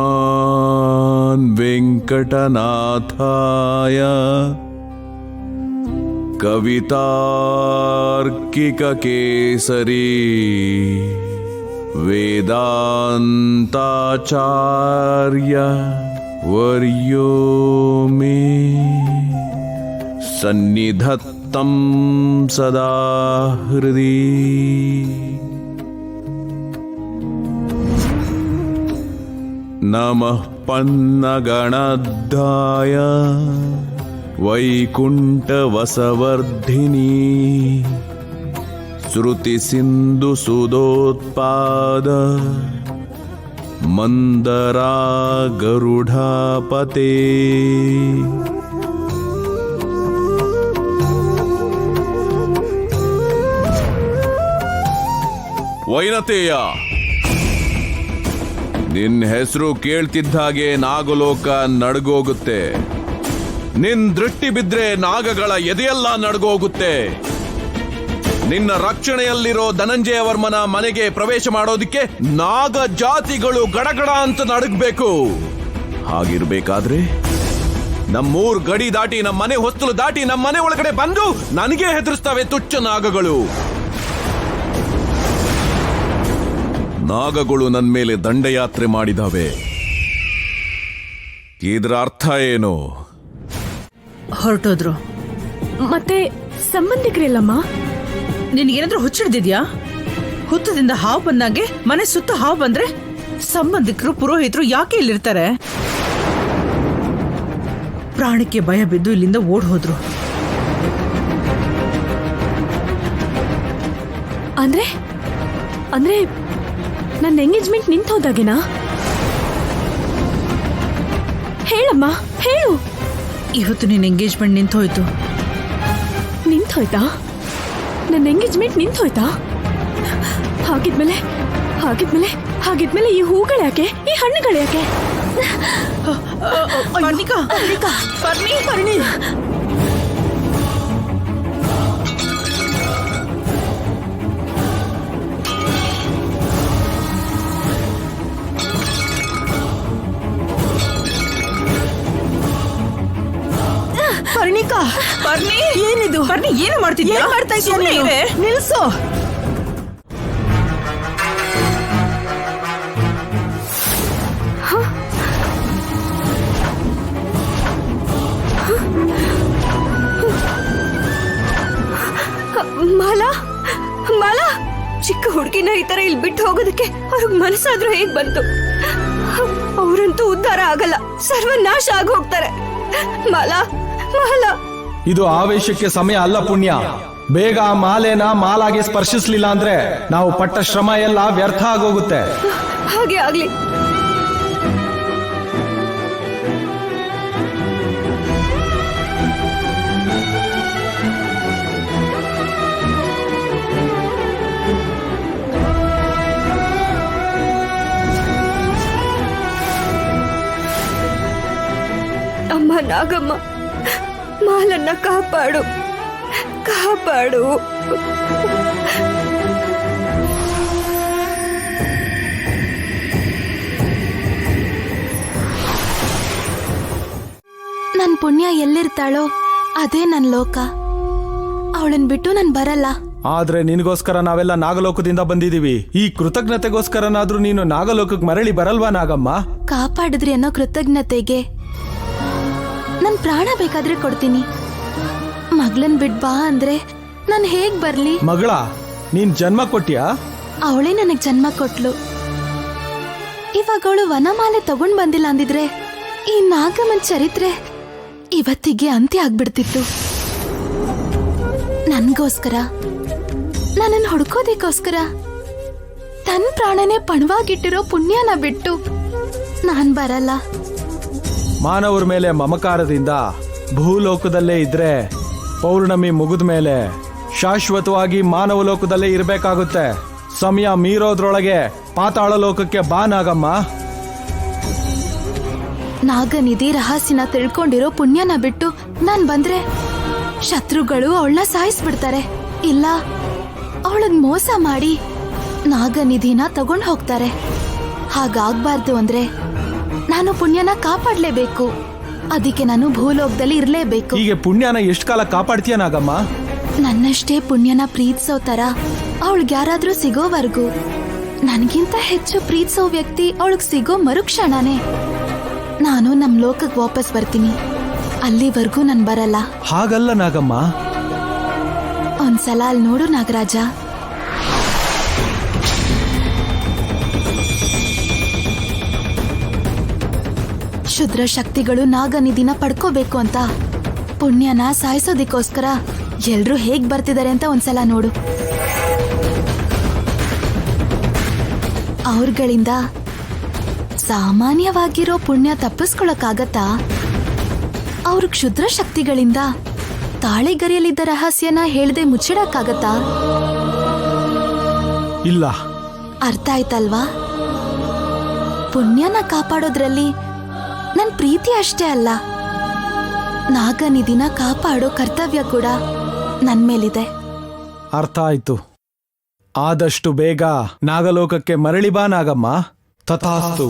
श्रीमान् वेङ्कटनाथाय कवितार्किककेसरी वेदान्ताचार्य वर्यो मे सन्निधत्तं सदा हृदि। नमः पन्नगणद्धाय वैकुण्ठवसवर्धिनी श्रुतिसिन्धुसुधोत्पाद मंदरा गरुडापते। ವೈನತೆಯ ನಿನ್ನ ಹೆಸರು ಕೇಳ್ತಿದ್ದ ಹಾಗೆ ನಾಗಲೋಕ ನಡಗೋಗುತ್ತೆ. ನಿನ್ ದೃಷ್ಟಿ ಬಿದ್ರೆ ನಾಗಗಳ ಎದೆಯೆಲ್ಲ ನಡಗೋಗುತ್ತೆ. ನಿನ್ನ ರಕ್ಷಣೆಯಲ್ಲಿರೋ ಧನಂಜಯ ವರ್ಮನ ಮನೆಗೆ ಪ್ರವೇಶ ಮಾಡೋದಿಕ್ಕೆ ನಾಗ ಜಾತಿಗಳು ಗಡಗಡ ಅಂತ ನಡಗಬೇಕು. ಹಾಗಿರ್ಬೇಕಾದ್ರೆ ನಮ್ಮೂರ್ ಗಡಿ ದಾಟಿ ನಮ್ಮ ಮನೆ ಹೊಸ್ತಲು ದಾಟಿ ನಮ್ಮ ಮನೆ ಒಳಗಡೆ ಬಂದು ನನಗೆ ಹೆದರಿಸ್ತವೆ ತುಚ್ಚ ನಾಗಗಳು. ನಾಗಗಳು ನನ್ನ ಮೇಲೆ ದಂಡಯಾತ್ರೆ ಮಾಡಿದವೆ. ಇದರ ಅರ್ಥ ಏನು? ಹೊರಟೋದ್ರು. ಮತ್ತೆ ಸಂಬಂಧಿಕರಿಲ್ಲಮ್ಮ? ನಿನ್ಗೇನಾದ್ರೂ ಹುಚ್ಚಿಡ್ದಿದ್ಯಾ? ಹುತ್ತದಿಂದ ಹಾವು ಬಂದಂಗೆ ಮನೆ ಸುತ್ತ ಹಾವು ಬಂದ್ರೆ ಸಂಬಂಧಿಕರು ಪುರೋಹಿತರು ಯಾಕೆ ಇಲ್ಲಿರ್ತಾರೆ? ಪ್ರಾಣಕ್ಕೆ ಭಯ ಬಿದ್ದು ಇಲ್ಲಿಂದ ಓಡ್ ಹೋದ್ರು. ಅಂದ್ರೆ ಅಂದ್ರೆ ನನ್ನ ಎಂಗೇಜ್ಮೆಂಟ್ ನಿಂತು ಹೋದಾಗೆನಾ? ಹೇಳಮ್ಮ, ಹೇಳು. ಇವತ್ತು ನಿನ್ನ ಎಂಗೇಜ್ಮೆಂಟ್ ನಿಂತೋಯ್ತು. ನಿಂತೋಯ್ತಾ? ನನ್ನ ಎಂಗೇಜ್ಮೆಂಟ್ ನಿಂತೋಯ್ತಾ? ಹಾಗಿದ್ಮೇಲೆ ಹಾಗಿದ್ಮೇಲೆ ಹಾಗಿದ್ಮೇಲೆ ಈ ಹೂಗಳ್ಯಾಕೆ, ಈ ಹಣ್ಣುಗಳ್ಯಾಕೆ? ಪರ್ಣಿಕಾ, ಪರ್ಣಿ, ಪರ್ಣಿ. ಪರ್ಣಿಕಾ, ಪರ್ಣಿ, ಏನಿದು? ಪರ್ಣಿ, ಏನು ಮಾಡ್ತಿದ್ಯಾ? ಏನ್ ಮಾಡ್ತಾ ಇದ್ದೀಯ? ನಿಲ್ಸು. ಮಾಲಾ, ಮಾಲಾ, ಚಿಕ್ಕ ಹುಡುಗಿನ ಈ ತರ ಇಲ್ಲಿ ಬಿಟ್ಟು ಹೋಗೋದಕ್ಕೆ ಅವ್ರಿಗೆ ಮನಸ್ಸಾದ್ರೂ ಹೇಗ್ ಬಂತು? ಅವರಂತೂ ಉದ್ಧಾರ ಆಗಲ್ಲ, ಸರ್ವನಾಶ ಆಗಿ ಹೋಗ್ತಾರೆ. ಮಾಲಾ, ಮಾಲಾ. ಇದು ಆವೇಶಕ್ಕೆ ಸಮಯ ಅಲ್ಲ ಪುಣ್ಯ. ಬೇಗ ಆ ಮಾಲೆನ ಮಾಲಾಗೆ ಸ್ಪರ್ಶಿಸ್ಲಿಲ್ಲ ಅಂದ್ರೆ ನಾವು ಪಟ್ಟ ಶ್ರಮ ಎಲ್ಲ ವ್ಯರ್ಥ ಆಗೋಗುತ್ತೆ. ಹಾಗೆ ಆಗ್ಲಿ. ಅಮ್ಮ ನಾಗಮ್ಮ, ಮಾಲನ್ನ ಕಾಪಾಡು, ಕಾಪಾಡು. ನನ್ ಪುಣ್ಯ ಎಲ್ಲಿರ್ತಾಳೋ ಅದೇ ನನ್ ಲೋಕ. ಅವಳನ್ ಬಿಟ್ಟು ನಾನ್ ಬರಲ್ಲ. ಆದ್ರೆ ನಿನಗೋಸ್ಕರ ನಾವೆಲ್ಲ ನಾಗಲೋಕದಿಂದ ಬಂದಿದೀವಿ. ಈ ಕೃತಜ್ಞತೆಗೋಸ್ಕರನಾದ್ರೂ ನೀನು ನಾಗಲೋಕಕ್ಕೆ ಮರಳಿ ಬರಲ್ವಾ ನಾಗಮ್ಮ? ಕಾಪಾಡಿದ್ರಿ ಅನ್ನೋ ಕೃತಜ್ಞತೆಗೆ ನನ್ ಪ್ರಾಣ ಬೇಕಾದ್ರೆ ಕೊಡ್ತೀನಿ. ಮಗಳನ್ ಬಿಟ್ ಬಾ ಅಂದ್ರೆ ನಾನ್ ಹೇಗ್ ಬರ್ಲಿ? ಮಗಳ, ನೀನ್ ಜನ್ಮ ಕೊಟ್ಯಾ? ಅವಳೇ ನನಗ್ ಜನ್ಮ ಕೊಟ್ಲು. ಇವಾಗ ಅವಳು ವನಮಾಲೆ ತಗೊಂಡ್ ಬಂದಿಲ್ಲ ಅಂದಿದ್ರೆ ಈ ನಾಗಮ್ಮನ್ ಚರಿತ್ರೆ ಇವತ್ತಿಗೆ ಅಂತ್ಯ ಆಗ್ಬಿಡ್ತಿತ್ತು. ನನ್ಗೋಸ್ಕರ, ನನ್ನನ್ನು ಹುಡ್ಕೋದಕ್ಕೋಸ್ಕರ ತನ್ ಪ್ರಾಣನೇ ಪಣವಾಗಿಟ್ಟಿರೋ ಪುಣ್ಯನ ಬಿಟ್ಟು ನಾನ್ ಬರಲ್ಲ. ಮಾನವರ ಮೇಲೆ ಮಮಕಾರದಿಂದ ಭೂಲೋಕದಲ್ಲೇ ಇದ್ರೆ ಪೌರ್ಣಮಿ ಮುಗಿದ ಮೇಲೆ ಶಾಶ್ವತವಾಗಿ ಮಾನವ ಲೋಕದಲ್ಲೇ ಇರಬೇಕಾಗುತ್ತೆ. ಸಮಯ ಮೀರೋದ್ರೊಳಗೆ ಪಾತಾಳ ಲೋಕಕ್ಕೆ ಬಾ ನಾಗಮ್ಮ. ನಾಗನಿಧಿ ರಹಸ್ಯನ ತಿಳ್ಕೊಂಡಿರೋ ಪುಣ್ಯನ ಬಿಟ್ಟು ನಾನ್ ಬಂದ್ರೆ ಶತ್ರುಗಳು ಅವಳನ್ನ ಸಾಯಿಸ್ಬಿಡ್ತಾರೆ. ಇಲ್ಲ, ಅವಳಗ್ ಮೋಸ ಮಾಡಿ ನಾಗನಿಧಿನ ತಗೊಂಡ್ ಹೋಗ್ತಾರೆ. ಹಾಗಾಗ್ಬಾರ್ದು ಅಂದ್ರೆ ನಾನು ಪುಣ್ಯನ ಕಾಪಾಡ್ಲೇಬೇಕು. ಅದಕ್ಕೆ ನಾನು ಭೂಲೋಕದಲ್ಲಿ ಇರ್ಲೇಬೇಕು. ಹೀಗೆ ಪುಣ್ಯನ ಎಷ್ಟು ಕಾಲ ಕಾಪಾಡ್ತೀಯ ನಾಗಮ್ಮ? ನನ್ನಷ್ಟೇ ಪುಣ್ಯನ ಪ್ರೀತಿಸೋ ತರ ಅವಳಿಗೆ ಯಾರಾದ್ರೂ ಸಿಗೋವರೆಗೂ, ನನ್ಗಿಂತ ಹೆಚ್ಚು ಪ್ರೀತಿಸೋ ವ್ಯಕ್ತಿ ಅವಳಿಗೆ ಸಿಗೋ ಮರುಕ್ಷಣನೇ ನಾನು ನಮ್ ಲೋಕಕ್ಕೆ ವಾಪಸ್ ಬರ್ತೀನಿ. ಅಲ್ಲಿವರೆಗೂ ನನ್ ಬರಲ್ಲ. ಹಾಗಲ್ಲ ನಾಗಮ್ಮ. ಒಂದ್ಸಲ ಅಲ್ಲಿ ನೋಡು ನಾಗರಾಜ. ಶುದ್ರ ಶಕ್ತಿಗಳು ನಾಗನಿಧಿನ ಪಡ್ಕೋಬೇಕು ಅಂತ ಪುಣ್ಯನ ಸಾಯಿಸೋದಿಕ್ಕೋಸ್ಕರ ಎಲ್ರೂ ಹೇಗ್ ಬರ್ತಿದ್ದಾರೆ ಅಂತ ಒಂದ್ಸಲ ನೋಡು. ಅವ್ರಗಳಿಂದ ಸಾಮಾನ್ಯವಾಗಿರೋ ಪುಣ್ಯ ತಪ್ಪಿಸ್ಕೊಳಕ್ಕಾಗತ್ತಾ? ಅವ್ರ ಕ್ಷುದ್ರ ಶಕ್ತಿಗಳಿಂದ ತಾಳೆಗರಿಯಲ್ಲಿದ್ದ ರಹಸ್ಯನ ಹೇಳ್ದೆ ಮುಚ್ಚಿಡಕ್ಕಾಗತ್ತಾ? ಇಲ್ಲ. ಅರ್ಥ ಆಯ್ತಲ್ವಾ? ಪುಣ್ಯನ ಕಾಪಾಡೋದ್ರಲ್ಲಿ ನನ್ ಪ್ರೀತಿ ಅಷ್ಟೇ ಅಲ್ಲ, ನಾಗನಿಧಿನ ಕಾಪಾಡೋ ಕರ್ತವ್ಯ ಕೂಡ ನನ್ ಮೇಲಿದೆ. ಅರ್ಥ ಆಯ್ತು. ಆದಷ್ಟು ಬೇಗ ನಾಗಲೋಕಕ್ಕೆ ಮರಳಿ ಬಾ ನಾಗಮ್ಮ. ತಥಾಸ್ತು.